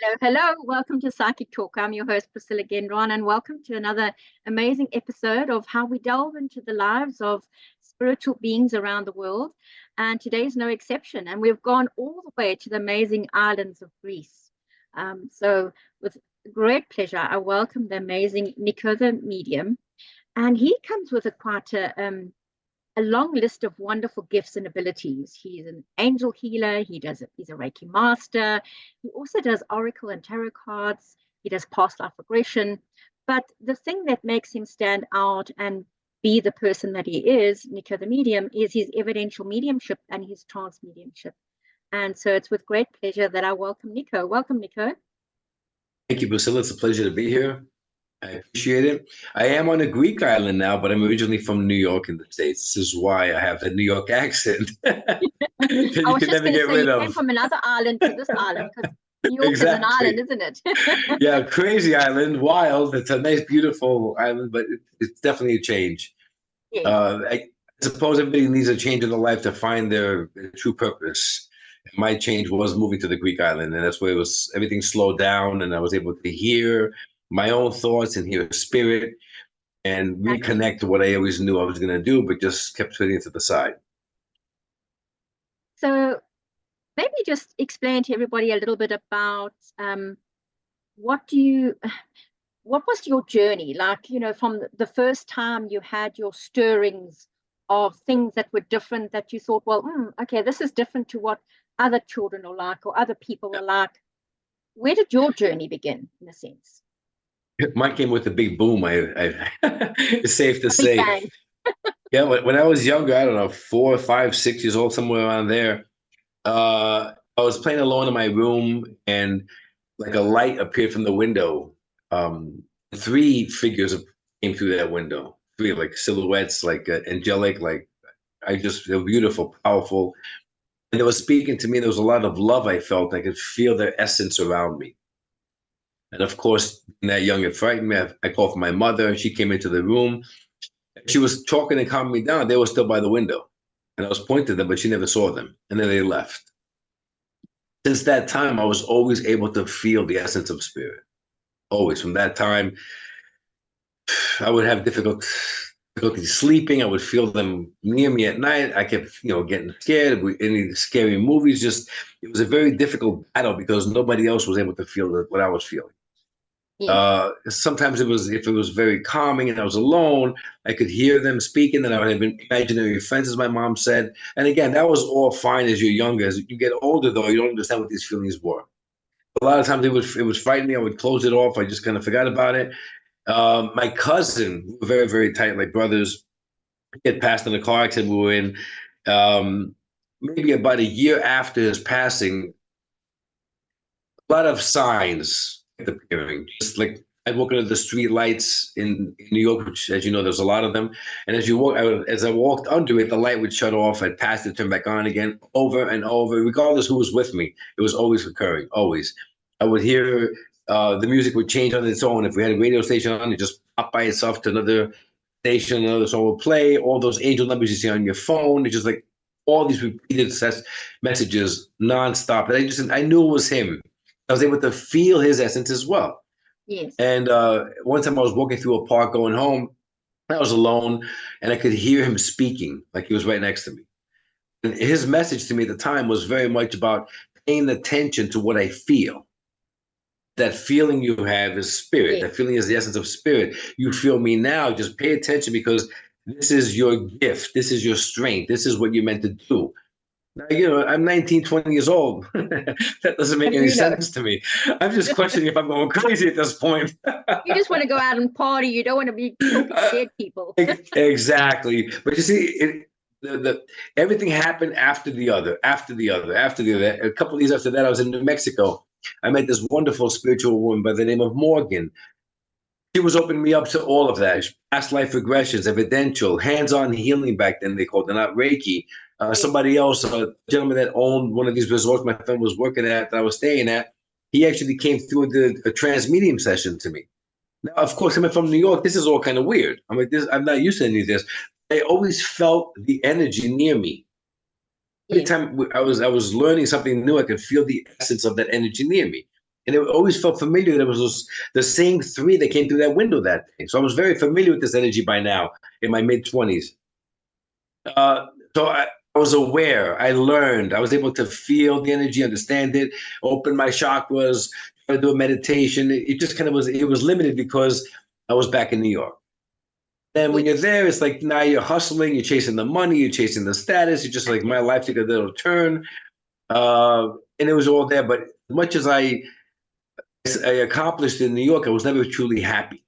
Hello, hello. Welcome to Psychic Talk. I'm your host, Priscilla Gendron, and welcome to another amazing episode of how we delve into the lives of spiritual beings around the world. And today's no exception. And we've gone all the way to the amazing islands of Greece. With great pleasure, I welcome the amazing Niko the Medium. And he comes with a long list of wonderful gifts and abilities. He's an angel healer. He's a Reiki master. He also does oracle and tarot cards. He does past life regression. But the thing that makes him stand out and be the person that he is, Niko the Medium, is his evidential mediumship and his trance mediumship. And so it's with great pleasure that I welcome Niko. Welcome, Niko. Thank you, Priscilla. It's a pleasure to be here. I appreciate it. I am on a Greek island now, but I'm originally from New York in the States. This is why I have the New York accent that I you was can just never going to get say rid you of. came from another island to this island because New York is an Exactly. island, isn't it? Yeah, crazy island, wild. It's a nice, beautiful island, but it's definitely a change. Yes, I suppose everybody needs a change in their life to find their true purpose. And my change was moving to the Greek island, and that's where everything slowed down, and I was able to hear my own thoughts and hear spirit and exactly. reconnect to what I always knew I was going to do, but just kept putting it to the side. So maybe just explain to everybody a little bit about what do you what was your journey like, from the first time you had your stirrings of things that were different, that you thought, well, okay, this is different to what other children are like or other people are like. Where did your journey begin, in a sense? Mine came with a big boom. It's safe to A big say. bang. Yeah, when I was younger, I don't know, 4, 5, 6 years old, somewhere around there, I was playing alone in my room, and like a light appeared from the window. Three figures came through that window. Three like silhouettes, like angelic, like they're beautiful, powerful. And they were speaking to me. There was a lot of love I felt. I could feel their essence around me. And of course, being that young, it frightened me. I called for my mother, and she came into the room. She was talking and calming me down. They were still by the window. And I was pointing to them, but she never saw them. And then they left. Since that time, I was always able to feel the essence of spirit. Always. From that time, I would have difficulty sleeping. I would feel them near me at night. I kept, getting scared. Any scary movies, it was a very difficult battle because nobody else was able to feel what I was feeling. Yes. Sometimes if it was very calming and I was alone, I could hear them speaking, and I would have imaginary friends, as my mom said. And again, that was all fine as you're younger. As you get older, though, you don't understand what these feelings were. A lot of times it would frighten me. I would close it off. I just kind of forgot about it. My cousin, we were very, very tight, like brothers. He had passed in a car accident we were in. Maybe about a year after his passing, a lot of signs appearing. Just like I'd walk into the street lights in New York, which, as you know, there's a lot of them. And as as I walked under it, the light would shut off. I'd pass it, turn back on again, over and over, regardless who was with me. It was always occurring, always. I would hear the music would change on its own. If we had a radio station on, it just pop by itself to another station, another song would play. All those angel numbers you see on your phone, it's just like all these repeated messages nonstop. And I knew it was him. I was able to feel his essence as well. Yes. And one time I was walking through a park going home. I was alone, and I could hear him speaking like he was right next to me. And his message to me at the time was very much about paying attention to what I feel. That feeling you have is spirit. Yes. That feeling is the essence of spirit. You feel me now. Just pay attention, because this is your gift. This is your strength. This is what you're meant to do. Now, I'm 19, 20 years old. That doesn't make What do any you know? sense to me. I'm just questioning if I'm going crazy at this point. You just want to go out and party. You don't want to be talking to dead people. Exactly. But you see, everything happened after the other. A couple of years after that, I was in New Mexico. I met this wonderful spiritual woman by the name of Morgan. She was opening me up to all of that. Past life regressions, evidential, hands-on healing back then they called it, not Reiki. Somebody else, a gentleman that owned one of these resorts my friend was working at, that I was staying at, he actually came through and did a trance medium session to me. Now, of course, coming from New York, this is all kind of weird. I'm like, I'm not used to any of this. I always felt the energy near me. Every Yes. time I was learning something new, I could feel the essence of that energy near me. And it always felt familiar that it was the same three that came through that window that day. So I was very familiar with this energy by now in my mid-20s. So I was aware. I learned. I was able to feel the energy, understand it, open my chakras, try to do a meditation. It just kind of was. It was limited because I was back in New York. And when you're there, it's like now you're hustling, you're chasing the money, you're chasing the status. You're just like my life took a little turn, and it was all there. But as much as I accomplished in New York, I was never truly happy.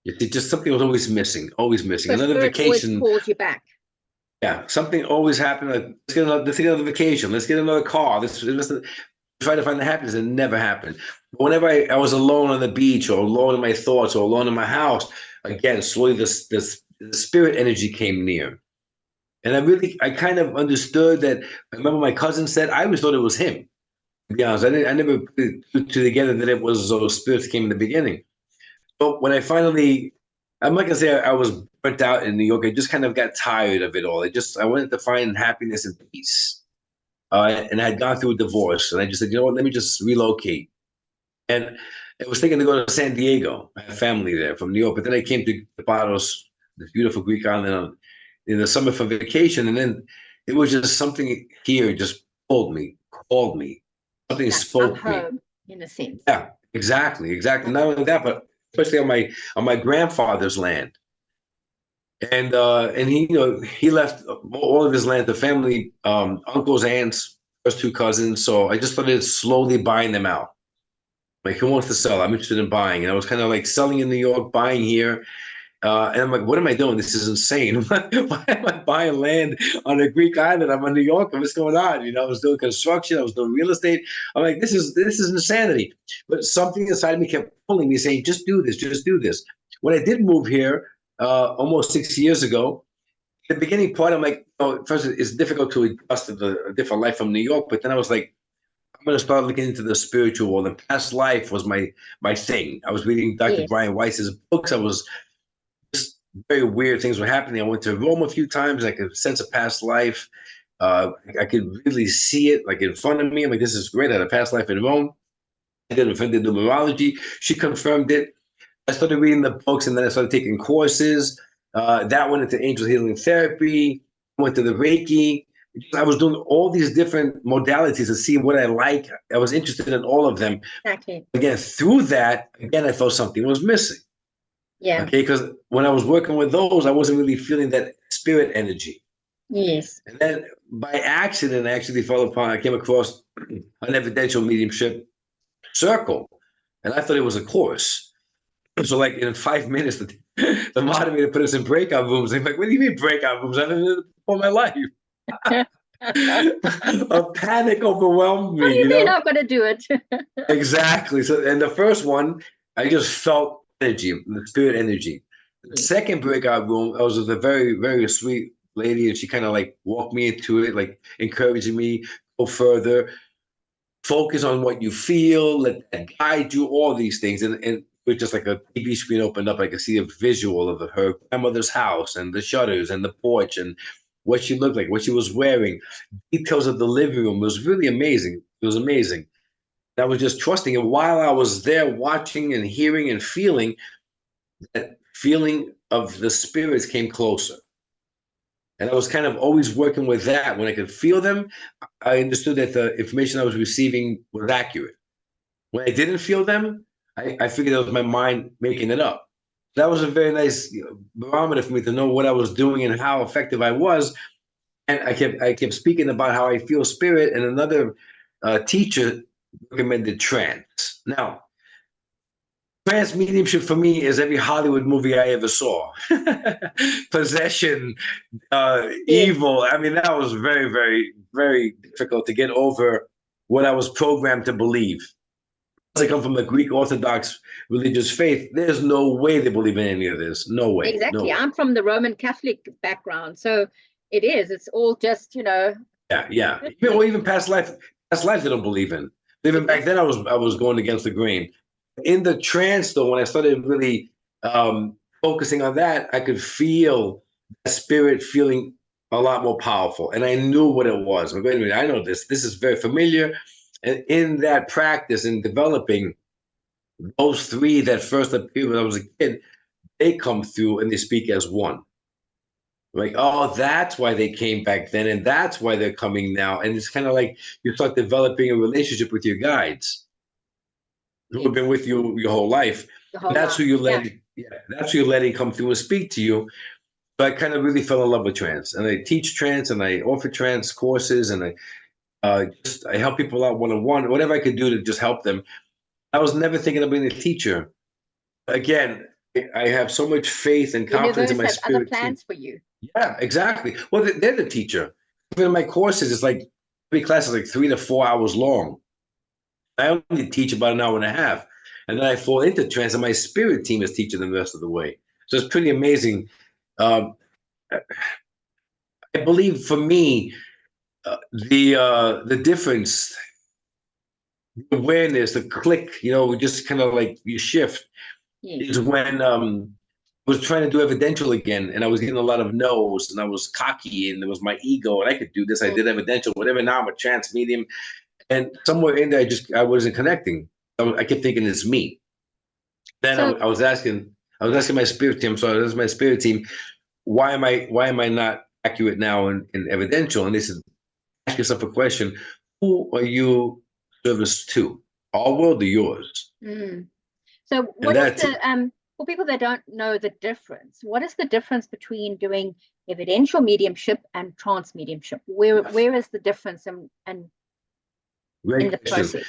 It just something was always missing, always missing. So Another spirit vacation. always calls you back. Yeah, something always happened. Like let's get another vacation. Let's get another car. Let's try to find the happiness. It never happened. But whenever I was alone on the beach, or alone in my thoughts, or alone in my house, again, slowly this spirit energy came near, and I kind of understood that. I remember my cousin said I always thought it was him. To be honest, I never put two together that it was those spirits came in the beginning. But when I'm not gonna say I was burnt out in New York. I just kind of got tired of it all. I wanted to find happiness and peace. And I had gone through a divorce, and I just said, you know what, let me just relocate. And I was thinking to go to San Diego. I have family there from New York, but then I came to Barbados, this beautiful Greek island, in the summer for vacation, and then it was just something here just called me. Something spoke me. Home, in a sense. Yeah, exactly. Not only that, but especially on my grandfather's land. And he left all of his land, the family, uncles, aunts, first two cousins. So I just started slowly buying them out. Like, who wants to sell? I'm interested in buying. And I was kind of like selling in New York, buying here. And I'm like, what am I doing? This is insane. Why am I buying land on a Greek island? I'm in New York. What's going on? I was doing construction. I was doing real estate. I'm like, this is insanity. But something inside me kept pulling me, saying, just do this, just do this. When I did move here almost 6 years ago, the beginning part, I'm like, first it's difficult to adjust to a different life from New York. But then I was like, I'm going to start looking into the spiritual world. And past life was my thing. I was reading Dr. Brian Weiss's books. I was just very weird things were happening. I went to Rome a few times. I could sense a past life. I could really see it like in front of me. I'm like, this is great. I had a past life in Rome. I did a friend did numerology. She confirmed it. I started reading the books, and then I started taking courses. That went into angel healing therapy. Went to the Reiki. I was doing all these different modalities to see what I like. I was interested in all of them. Exactly. Again, through that, I felt something was missing. Yeah. Okay, because when I was working with those, I wasn't really feeling that spirit energy. Yes. And then by accident, I came across an evidential mediumship circle, and I thought it was a course. So, like in 5 minutes, the moderator put us in breakout rooms. I'm like, what do you mean breakout rooms? I've been in it all my life. A panic overwhelmed me. What do you mean I've got to do it? Exactly. So, and the first one, I just felt energy, the spirit energy. The second breakout room, I was with a very, very sweet lady, and she kind of like walked me into it, like encouraging me, go further, focus on what you feel, let that guide you, all these things. And it was just like a TV screen opened up. I could see a visual of her grandmother's house and the shutters and the porch and what she looked like, what she was wearing, details of the living room. It was really amazing. It was amazing. I was just trusting. And while I was there watching and hearing and feeling, that feeling of the spirits came closer. And I was kind of always working with that. When I could feel them, I understood that the information I was receiving was accurate. When I didn't feel them, I figured it was my mind making it up. That was a very nice barometer for me to know what I was doing and how effective I was. And I kept speaking about how I feel spirit, and another teacher recommended trance. Now, trance mediumship for me is every Hollywood movie I ever saw. Possession, evil. I mean, that was very, very, very difficult to get over what I was programmed to believe. I come from a Greek Orthodox religious faith. There's no way they believe in any of this. No way. Exactly. No way. I'm from the Roman Catholic background, so it is. It's all just, Yeah. Even past life they don't believe in. Even back then, I was going against the grain. In the trance, though, when I started really focusing on that, I could feel that spirit feeling a lot more powerful, and I knew what it was. Wait a minute, I know this. This is very familiar. And in that practice and developing those three that first appeared when I was a kid, they come through and they speak as one. Like, oh, that's why they came back then, and that's why they're coming now. And it's kind of like you start developing a relationship with your guides who have been with you your whole life. The And whole that's life. who you're Yeah. letting, yeah, that's who you're letting come through and speak to you. So I kind of really fell in love with trance, and I teach trance, and I offer trance courses, and I help people out one on one, whatever I could do to just help them. I was never thinking of being a teacher. Again, I have so much faith and The confidence in universe my has other spirit team. plans for you. Yeah, exactly. Well, they're the teacher. Even in my courses, it's like every class is like 3 to 4 hours long. I only teach about an hour and a half, and then I fall into trance, and my spirit team is teaching them the rest of the way. So it's pretty amazing. Um, I believe for me, the difference, the awareness, the click, we just kind of like you shift Yes. is when I was trying to do evidential again, and I was getting a lot of no's, and I was cocky, and it was my ego, and I could do this. I did evidential, whatever. Now I'm a trance medium, and somewhere in there, I wasn't connecting. I kept thinking it's me. Then So I was asking my spirit team. So I was my spirit team, why am I not accurate now in evidential? And they said, ask yourself a question: who are you service to? Our world or yours? So And what is that's the for people that don't know the difference, what is the difference between doing evidential mediumship and trance mediumship? Where is the difference and in great the question. process?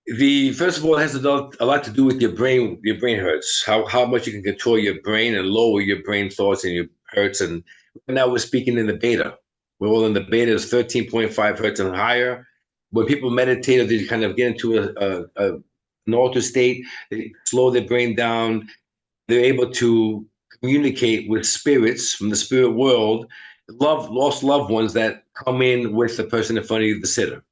The first of all, it has a lot to do with your brain. Your brain hurts. How much you can control your brain and lower your brain thoughts and your hertz. And right now we're speaking in the beta. We're all in the beta. It's 13.5 hertz and higher. When people meditate, or they kind of get into an altered state, they slow their brain down. They're able to communicate with spirits from the spirit world, lost loved ones that come in with the person in front of you, the sitter.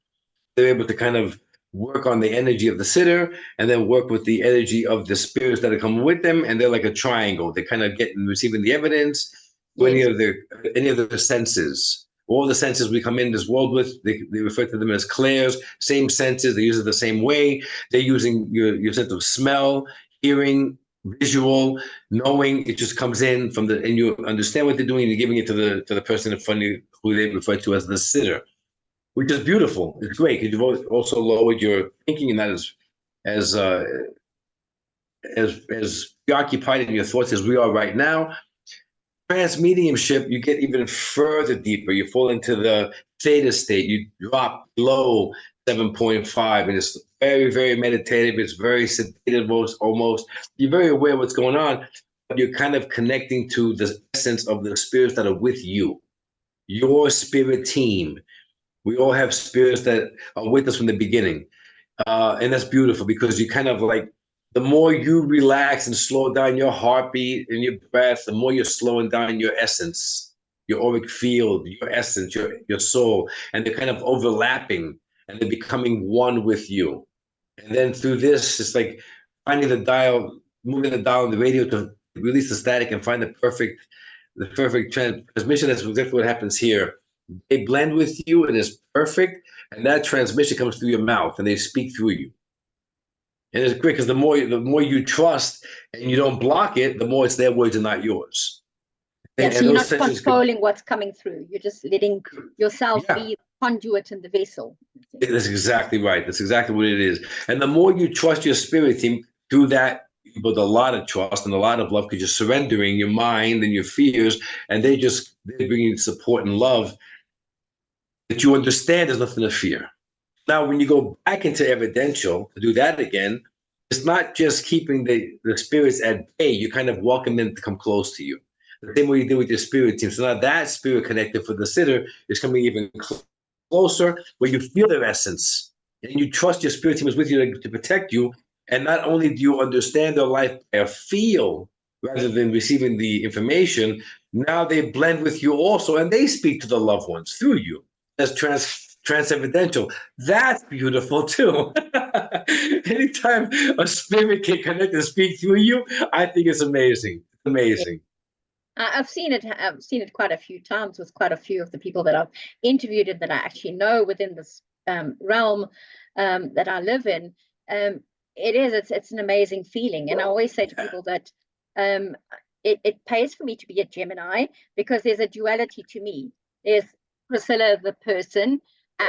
They're able to kind of work on the energy of the sitter and then work with the energy of the spirits that are coming with them, and they're like a triangle. They kind of get receiving the evidence to Yes. any of the senses. All the senses we come in this world with, they refer to them as clairs, same senses. They use it the same way. They're using your sense of smell, hearing, visual, knowing. It just comes in from and you understand what they're doing, and you're giving it to the person in front of you, who they refer to as the sitter, which is beautiful. It's great because you've also lowered your thinking and not as uh, as preoccupied in your thoughts as we are right now. Trance mediumship, you get even further deeper. You fall into the theta state. You drop below 7.5, and it's very, very meditative. It's very sedative, almost. You're very aware of what's going on, but you're kind of connecting to the essence of the spirits that are with you, your spirit team. We all have spirits that are with us from the beginning. And that's beautiful because you kind of like, the more you relax and slow down your heartbeat and your breath, the more you're slowing down your essence, your auric field, your essence, your soul. And they're kind of overlapping and they're becoming one with you. And then through this, it's like finding the dial, moving the dial on the radio to release the static and find the perfect transmission. That's exactly what happens here. They blend with you and it's perfect, and that transmission comes through your mouth and they speak through you. And it's great because the more you trust and you don't block it, the more it's their words and not yours. Yeah, so And you're those not sessions could, controlling what's coming through. You're just letting yourself yeah, be the conduit in the vessel. that's exactly right. That's exactly what it is. And the more you trust your spirit team through that, with a lot of trust and a lot of love, because you're surrendering your mind and your fears, and they're bringing support and love that you understand there's nothing to fear. Now, when you go back into evidential to do that again, it's not just keeping the spirits at bay. You kind of welcome them to come close to you. The same way you do with your spirit team. So now that spirit connected for the sitter is coming even closer, where you feel their essence and you trust your spirit team is with you to protect you. And not only do you understand their life by a feel rather than receiving the information, now they blend with you also, and they speak to the loved ones through you as transcendental. That's beautiful too. Anytime a spirit can connect and speak through you, I think it's amazing. It's amazing. I've seen it. I've seen it quite a few times with quite a few of the people that I've interviewed and that I actually know within this realm that I live in, it's an amazing feeling. And I always say to people that it pays for me to be a Gemini, because there's a duality to me. There's Priscilla the person,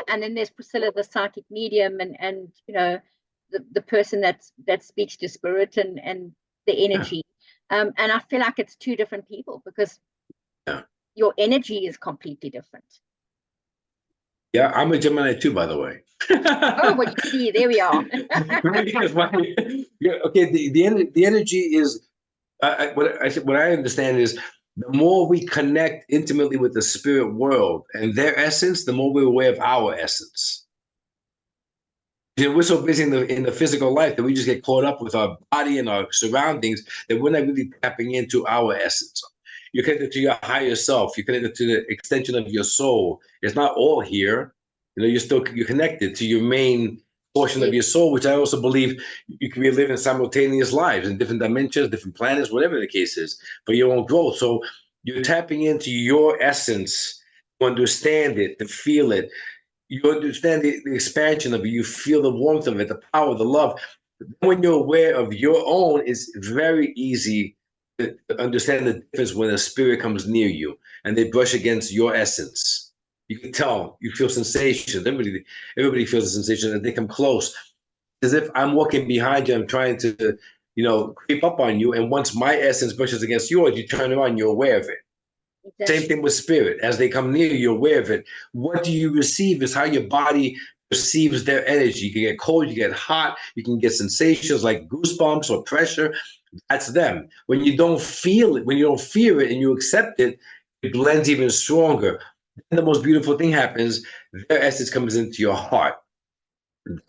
and then there's Priscilla the psychic medium, and the person that speaks to spirit and the energy. And I feel like it's two different people, because your energy is completely different. Yeah, I'm a Gemini too, by the way. Oh, well, you see, there we are. Okay, the energy is what I understand is, the more we connect intimately with the spirit world and their essence, the more we're aware of our essence. We're so busy in the physical life that we just get caught up with our body and our surroundings that we're not really tapping into our essence. You're connected to your higher self. You're connected to the extension of your soul. It's not all here. You're connected to your main portion of your soul, which I also believe you can be living simultaneous lives in different dimensions, different planets, whatever the case is, for your own growth. So you're tapping into your essence to understand it, to feel it. You understand the expansion of it. You feel the warmth of it, the power, the love. When you're aware of your own, it's very easy to understand the difference when a spirit comes near you and they brush against your essence. You can tell, you feel sensations. Everybody feels a sensation as they come close. As if I'm walking behind you, I'm trying to, creep up on you. And once my essence brushes against yours, you turn around, you're aware of it. Exactly. Same thing with spirit. As they come near you, you're aware of it. What do you receive is how your body perceives their energy. You can get cold, you get hot, you can get sensations like goosebumps or pressure. That's them. When you don't feel it, when you don't fear it and you accept it, it blends even stronger. And the most beautiful thing happens, their essence comes into your heart.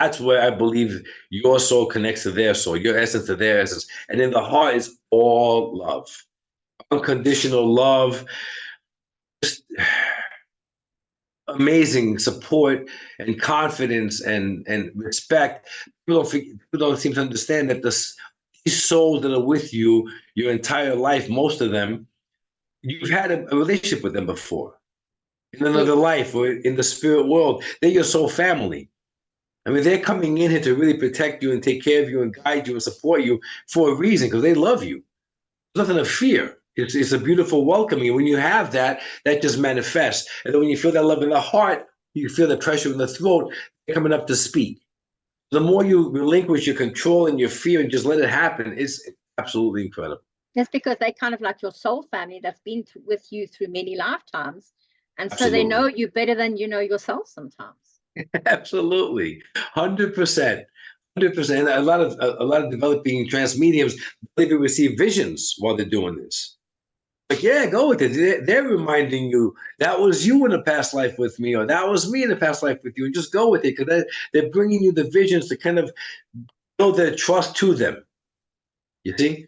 That's where I believe your soul connects to their soul, your essence to their essence. And in the heart is all love. Unconditional love, just amazing support and confidence and respect. People don't seem to understand that these souls that are with you your entire life, most of them, you've had a relationship with them before. In another life or in the spirit world, they're your soul family. I mean, they're coming in here to really protect you and take care of you and guide you and support you for a reason, because they love you. There's nothing to fear. It's a beautiful welcoming. And when you have that, that just manifests. And then when you feel that love in the heart, you feel the pressure in the throat, they're coming up to speak. The more you relinquish your control and your fear and just let it happen, it's absolutely incredible. That's because they're kind of like your soul family that's been with you through many lifetimes. And so Absolutely. they know you better than you know yourself sometimes. Absolutely. 100%. 100%. A lot of developing trance mediums, they receive visions while they're doing this. Like, yeah, go with it. They're reminding you that was you in a past life with me, or that was me in a past life with you, and just go with it, because they're bringing you the visions to kind of build their trust to them. You see?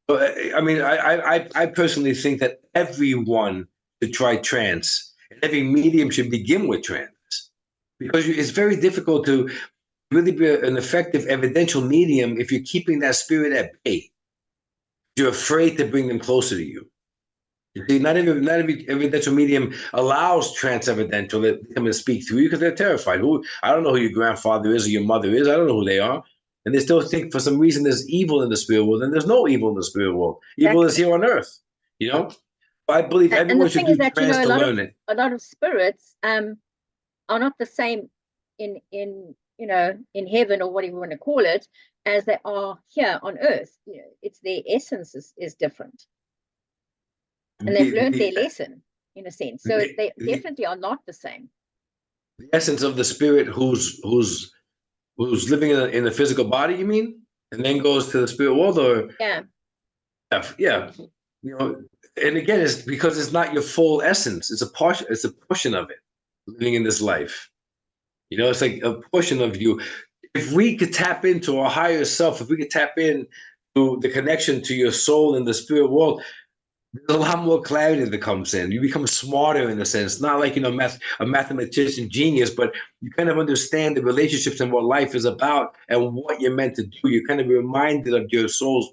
I mean, I personally think that everyone should try trance, and every medium should begin with trance, because it's very difficult to really be an effective evidential medium if you're keeping that spirit at bay. You're afraid to bring them closer to you. You see, not every evidential medium allows trance evidential to come and speak through you, because they're terrified. I don't know who your grandfather is or your mother is. I don't know who they are. And they still think for some reason there's evil in the spirit world, and there's no evil in the spirit world. Evil is here on earth, I believe everyone should do trance to learn it. A lot of spirits are not the same in heaven, or whatever you want to call it, as they are here on earth. It's their essence is different. And they've learned their lesson, in a sense. So they definitely are not the same. The essence of the spirit who's living in a physical body, you mean? And then goes to the spirit world, or? Yeah. Yeah. And again, it's because it's not your full essence. It's a portion of it living in this life. It's like a portion of you. If we could tap into our higher self, if we could tap into the connection to your soul in the spirit world, there's a lot more clarity that comes in. You become smarter in a sense, not like, a mathematician genius, but you kind of understand the relationships and what life is about and what you're meant to do. You're kind of reminded of your soul's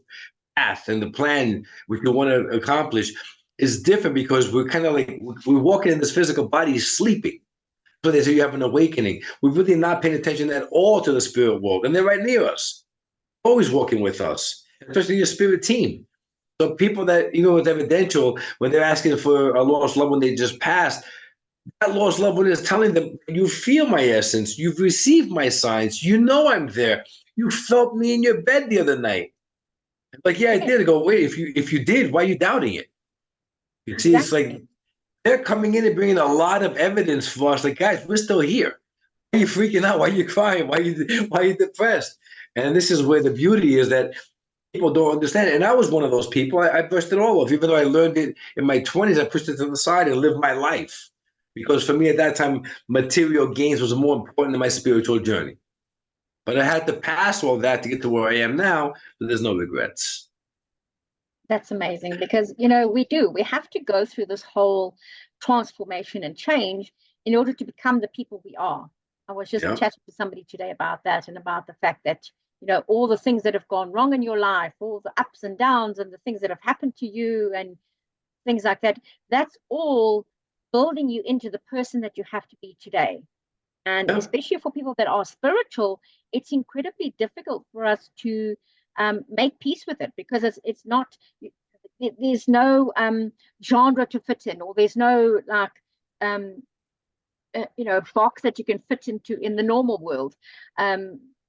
path and the plan which you want to accomplish is different, because we're kind of like, we're walking in this physical body sleeping. So they say you have an awakening. We're really not paying attention at all to the spirit world, and they're right near us, always walking with us, especially your spirit team. So people that, with evidential, when they're asking for a lost loved one they just passed, that lost loved one is telling them, you feel my essence, you've received my signs, you know I'm there. You felt me in your bed the other night. Like, yeah, I did. I go, wait, if you did, why are you doubting it? You see, it's like they're coming in and bringing a lot of evidence for us. Like, guys, we're still here. Why are you freaking out? Why are you crying? Why are you depressed? And this is where the beauty is that people don't understand it. And I was one of those people. I brushed it all off. Even though I learned it in my 20s, I pushed it to the side and lived my life. Because for me at that time, material gains was more important than my spiritual journey. But I had to pass all that to get to where I am now, so there's no regrets. That's amazing because, we have to go through this whole transformation and change in order to become the people we are. I was just chatting to somebody today about that and about the fact that, all the things that have gone wrong in your life, all the ups and downs and the things that have happened to you and things like that, that's all building you into the person that you have to be today. And especially for people that are spiritual, it's incredibly difficult for us to make peace with it because it's not, there's no genre to fit in, or there's no box that you can fit into in the normal world.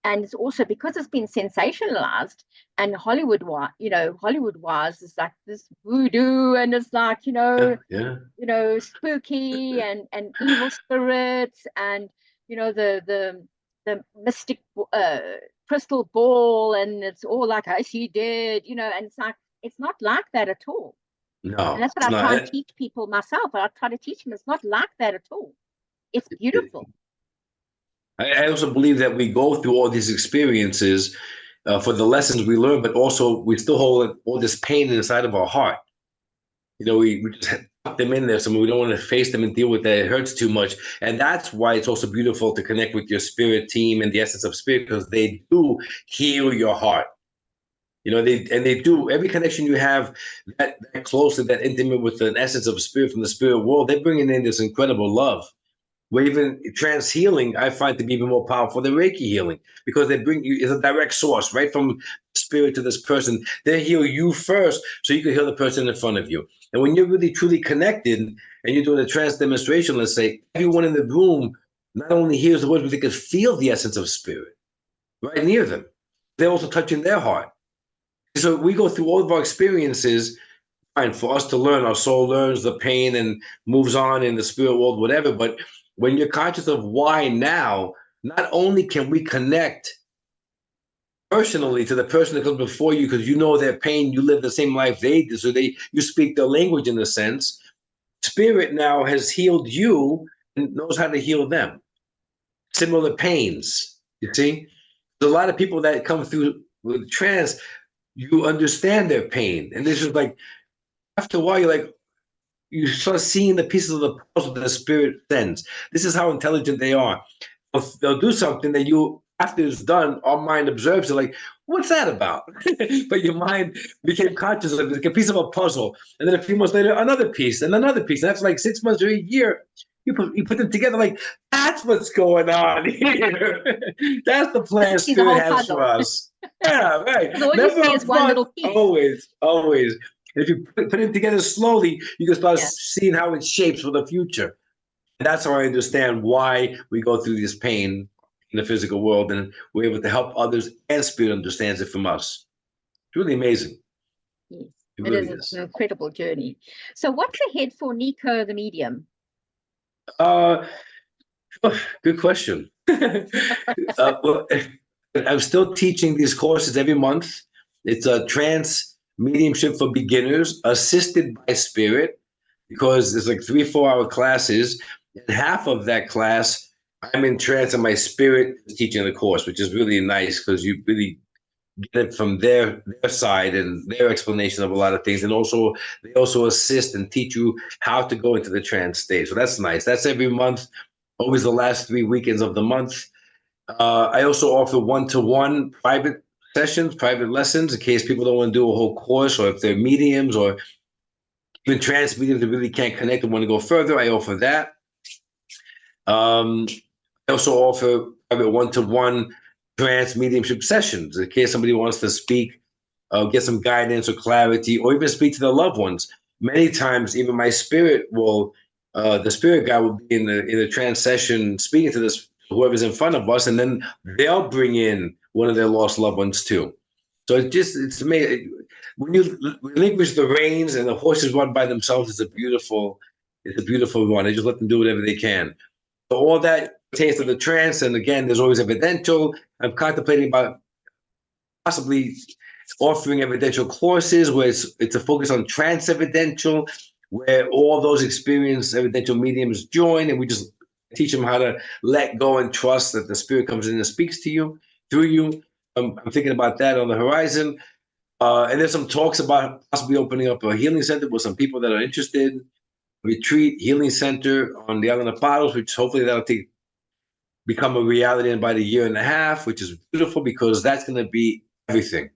And it's also because it's been sensationalized and Hollywood-wise, is like this voodoo, and it's like, spooky and evil spirits, and the mystic crystal ball, and it's all like, I see dead, and it's like, it's not like that at all. No, and that's what I try to teach people myself. I try to teach them it's not like that at all. It's beautiful. I also believe that we go through all these experiences for the lessons we learn, but also we still hold all this pain inside of our heart. We just put them in there, so we don't want to face them and deal with that. It hurts too much. And that's why it's also beautiful to connect with your spirit team and the essence of spirit, because they do heal your heart. They do. Every connection you have that close and that intimate with an essence of spirit from the spirit world, they're bringing in this incredible love. Where even trance healing, I find to be even more powerful than Reiki healing, because they bring you, it's a direct source, right from spirit to this person. They heal you first, so you can heal the person in front of you. And when you're really truly connected and you're doing a trance demonstration, let's say, everyone in the room not only hears the words, but they can feel the essence of spirit right near them. They're also touching their heart. So we go through all of our experiences, and for us to learn, our soul learns the pain and moves on in the spirit world, whatever. But when you're conscious of why now, not only can we connect personally to the person that comes before you, because you know their pain, you live the same life they do, so you speak their language in a sense. Spirit now has healed you and knows how to heal them. Similar pains, you see? There's a lot of people that come through with trance, you understand their pain. And this is like, after a while, you're like, you start seeing the pieces of the puzzle that the spirit sends. This is how intelligent they are. They'll do something that you, after it's done, our mind observes it like, what's that about? But your mind became conscious of it, like a piece of a puzzle. And then a few months later, another piece and another piece. And that's like 6 months or a year. You put them together like, that's what's going on here. That's the plan spirit has for us. Yeah, right. All you see is one little piece. Always. If you put it together slowly, you can start seeing how it shapes for the future. And that's how I understand why we go through this pain in the physical world, and we're able to help others, and spirit understands it from us. It's really amazing. Yes, it really is an incredible journey. So what's ahead for Niko the Medium? Good question. Well, I'm still teaching these courses every month. It's a trance mediumship for beginners, assisted by spirit, because there's like 3-4 hour classes. And half of that class, I'm in trance and my spirit is teaching the course, which is really nice because you really get it from their side and their explanation of a lot of things. And also, they also assist and teach you how to go into the trance state. So that's nice. That's every month, always the last 3 weekends of the month. I also offer one-to-one private sessions, private lessons, in case people don't want to do a whole course, or if they're mediums or even trance mediums that really can't connect and want to go further. I offer that. I also offer private one-to-one trance mediumship sessions in case somebody wants to speak, get some guidance or clarity, or even speak to their loved ones. Many times, even my spirit will, the spirit guide will be in a trance session speaking to this whoever's in front of us, and then they'll bring in one of their lost loved ones too. So it's amazing when you relinquish the reins and the horses run by themselves. It's a beautiful run. They just let them do whatever they can. So all that pertains to the trance, and again, there's always evidential. I'm contemplating about possibly offering evidential courses where it's a focus on trance evidential, where all those experienced evidential mediums join, and we just teach them how to let go and trust that the spirit comes in and speaks to you through you. I'm thinking about that on the horizon. And there's some talks about possibly opening up a healing center with some people that are interested. Retreat healing center on the island of Palos, which hopefully that'll become a reality in about a year and a half, which is beautiful because that's going to be everything,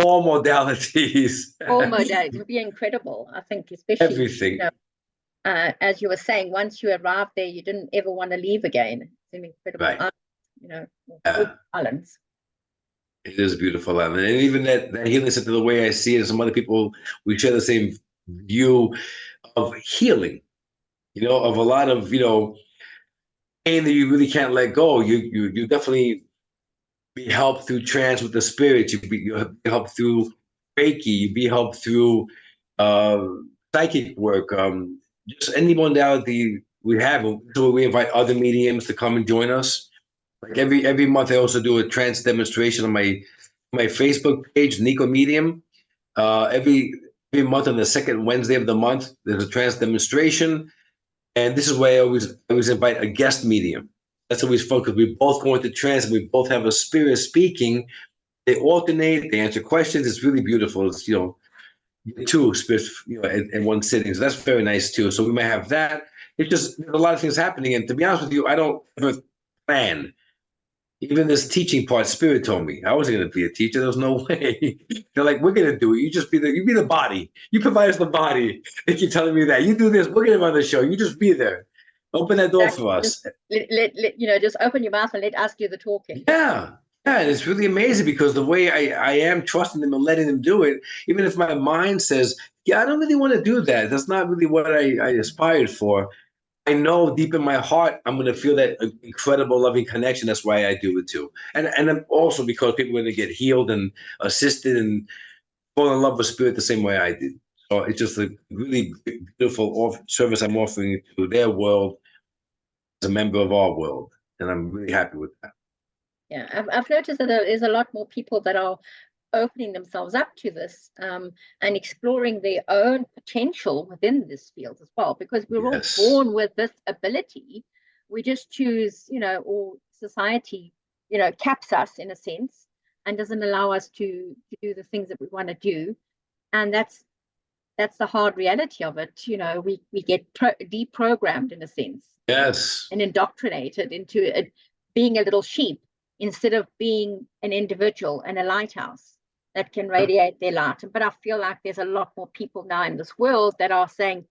all modalities. All modalities. It would be incredible, I think, especially Everything. As you were saying, once you arrived there, you didn't ever want to leave again. It's an incredible Right. islands. It is a beautiful island. And even that healing center, the way I see it, some other people, we share the same view of healing, of a lot of, pain that you really can't let go. You definitely be helped through trance with the spirit. You be helped through Reiki. You be helped through psychic work. Just any modality we have. So we invite other mediums to come and join us. Like every month, I also do a trance demonstration on my Facebook page, Niko Medium. Every month on the second Wednesday of the month, there's a trance demonstration, and this is why I always invite a guest medium. That's always fun because we both go into trance and we both have a spirit speaking. They alternate, they answer questions. It's really beautiful. It's two spirits in one sitting. So that's very nice too. So we might have that. It's just there's a lot of things happening, and to be honest with you, I don't ever plan. Even this teaching part, Spirit told me I wasn't going to be a teacher. There was no way. They're like, we're going to do it. You just you be the body. You provide us the body. They keep telling me that. You do this. We're going to run the show. You just be there. Open that door for us. Just open your mouth and let us do the talking. Yeah. Yeah, and it's really amazing because the way I am trusting them and letting them do it, even if my mind says, yeah, I don't really want to do that. That's not really what I aspired for. I know deep in my heart, I'm going to feel that incredible loving connection. That's why I do it too. And also because people are going to get healed and assisted and fall in love with spirit the same way I did. So it's just a really beautiful service I'm offering to their world as a member of our world. And I'm really happy with that. Yeah, I've noticed that there is a lot more people that are opening themselves up to this and exploring their own potential within this field as well, because we're all born with this ability. We just choose, or society, caps us in a sense and doesn't allow us to do the things that we want to do. And that's the hard reality of it. We get deprogrammed in a sense. Yes. And indoctrinated into being a little sheep instead of being an individual and a lighthouse that can radiate their light. But I feel like there's a lot more people now in this world that are saying,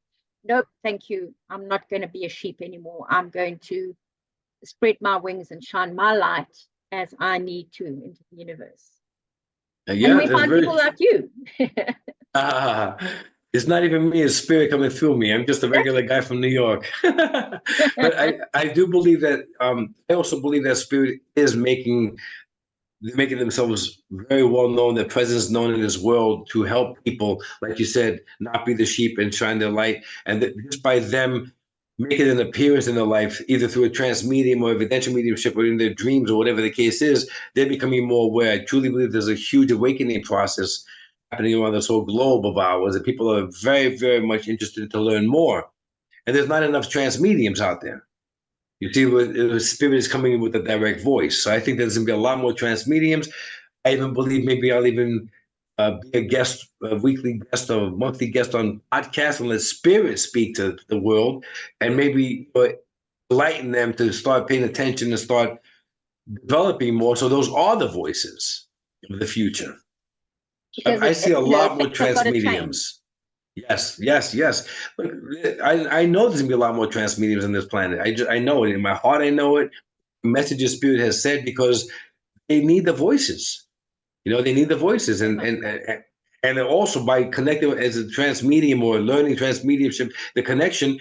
nope, thank you. I'm not going to be a sheep anymore. I'm going to spread my wings and shine my light as I need to into the universe. Yeah, and we find people like you. It's not even me, it's spirit coming through me. I'm just a regular guy from New York. But I do believe that, I also believe that spirit is making themselves very well known, their presence known in this world to help people, like you said, not be the sheep and shine their light. And just by them making an appearance in their life, either through a trance medium or evidential mediumship or in their dreams or whatever the case is, they're becoming more aware. I truly believe there's a huge awakening process happening around this whole globe of ours, and people are very, very much interested to learn more. And there's not enough trance mediums out there. You see, the spirit is coming in with a direct voice. So I think there's going to be a lot more trance mediums. I even believe maybe I'll even be a guest, a weekly guest or monthly guest on podcasts and let spirit speak to the world and maybe enlighten them to start paying attention and start developing more. So those are the voices of the future. I see a lot more trance mediums. Yes, yes, yes. Look, I know there's gonna be a lot more trans mediums on this planet. I know it in my heart. I know it. Messages Spirit has said because they need the voices. You know, they need the voices, and also by connecting as a trans medium or learning trans mediumship, the connection,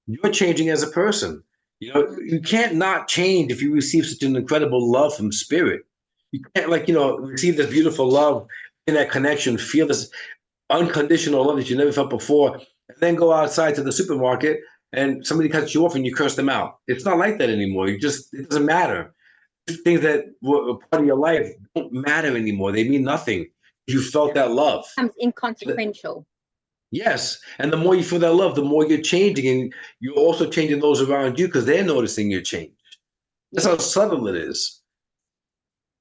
you're changing as a person. You know, Mm. you can't not change if you receive such an incredible love from Spirit. You can't, like, receive this beautiful love in that connection, feel this unconditional love that you never felt before, and then go outside to the supermarket and somebody cuts you off and you curse them out. It's not like that anymore. It doesn't matter. Things that were a part of your life don't matter anymore. They mean nothing. You felt that love. Becomes inconsequential. Yes. And the more you feel that love, the more you're changing. And you're also changing those around you because they're noticing your change. That's how subtle it is.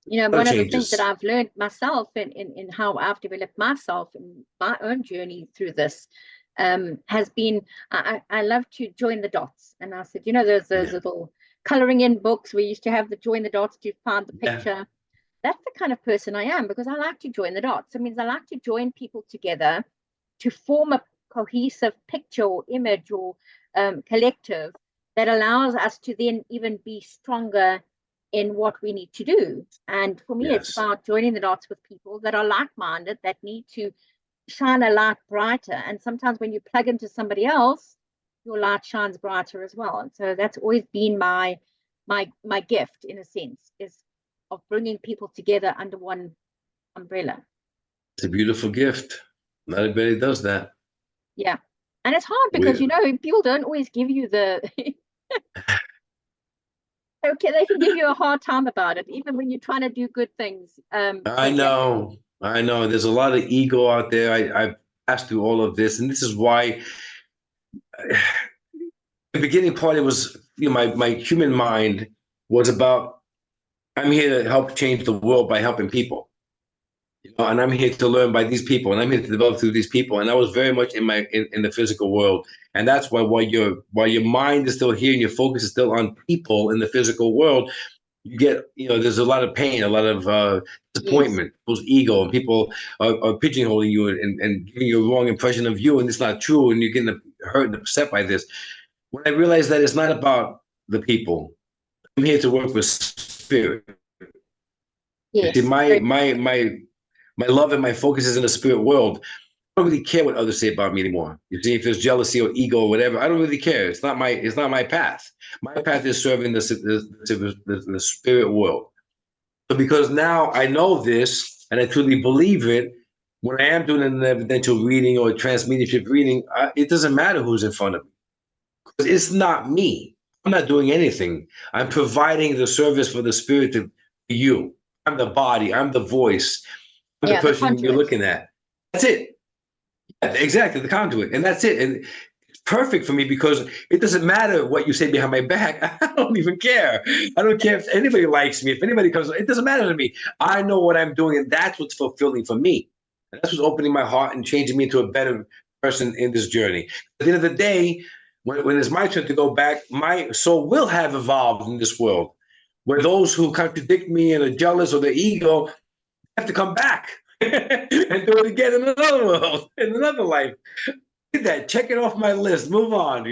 One of the things that Changes. I've learned myself in how I've developed myself in my own journey through this has been I love to join the dots. And I said, there's those Yeah. little coloring in books we used to have the join the dots to find the Yeah. picture. That's the kind of person I am because I like to join the dots. It means I like to join people together to form a cohesive picture or image or collective that allows us to then even be stronger in what we need to do. And for me, it's Yes. about joining the dots with people that are like-minded, that need to shine a light brighter. And sometimes when you plug into somebody else, your light shines brighter as well. And so that's always been my gift, in a sense, is of bringing people together under one umbrella. It's a beautiful gift. Not everybody does that. Yeah. And it's hard because, We, people don't always give you the okay, they can give you a hard time about it, even when you're trying to do good things. I But yeah, know. I know. There's a lot of ego out there. I've passed through all of this, and this is why the beginning part, it was, my human mind was about, I'm here to help change the world by helping people. And I'm here to learn by these people, and I'm here to develop through these people. And I was very much in the physical world, and that's why while your mind is still here and your focus is still on people in the physical world, you get, there's a lot of pain, a lot of yes. disappointment, people's ego, and people are pigeonholing you and giving you a wrong impression of you, and it's not true, and you're getting hurt and upset by this. When I realized that it's not about the people, I'm here to work with Spirit. You see, Yes. my love and my focus is in the spirit world. I don't really care what others say about me anymore. You see, if there's jealousy or ego or whatever, I don't really care. It's not my path. My path is serving the spirit world. So because now I know this and I truly believe it, when I am doing an evidential reading or a transmediumship reading, it doesn't matter who's in front of me. Because it's not me. I'm not doing anything. I'm providing the service for the spirit to you. I'm the body. I'm the voice. I'm the Yeah, the person you're conduit. looking at. That's it. Yeah, exactly, the conduit. And that's it. And it's perfect for me because it doesn't matter what you say behind my back. I don't even care. I don't care if anybody likes me. If anybody comes, it doesn't matter to me. I know what I'm doing, and that's what's fulfilling for me. And that's what's opening my heart and changing me into a better person in this journey. At the end of the day, when it's my turn to go back, my soul will have evolved in this world. Where those who contradict me and are jealous or their ego have to come back and do it again in another world, in another life. Did that. Check it off my list. Move on.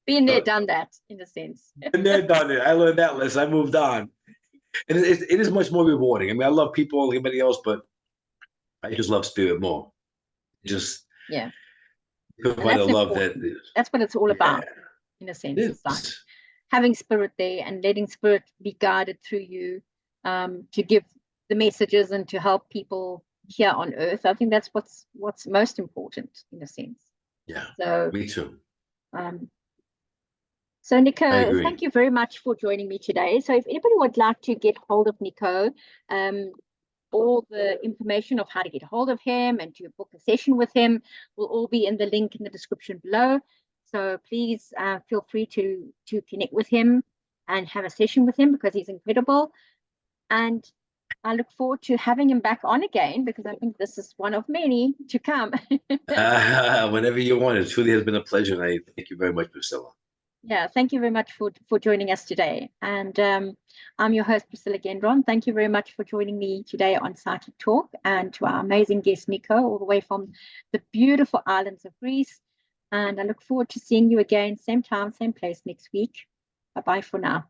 Been there, done that, in a sense. And then done it. I learned that lesson. I moved on. And it is much more rewarding. I mean, I love people, everybody else, but I just love spirit more. Just Yeah. And by the that's love that important. is. That's what it's all Yeah, about, in a sense. it It's like is. having spirit there and letting spirit be guided through you to give the messages and to help people here on earth. I think that's what's most important, in a sense. Yeah, So me too. um, so I Niko, thank agree. you very much for joining me today. So if anybody would like to get hold of Niko, all the information of how to get hold of him and to book a session with him will all be in the link in the description below. So please feel free to connect with him and have a session with him because he's incredible. And I look forward to having him back on again because I think this is one of many to come. Whenever you want, it truly has been a pleasure. And I thank you very much, Priscilla. Yeah, thank you very much for joining us today. And I'm your host, Priscilla Gendron. Thank you very much for joining me today on Psychic Talk, and to our amazing guest, Niko, all the way from the beautiful islands of Greece. And I look forward to seeing you again, same time, same place next week. Bye-bye for now.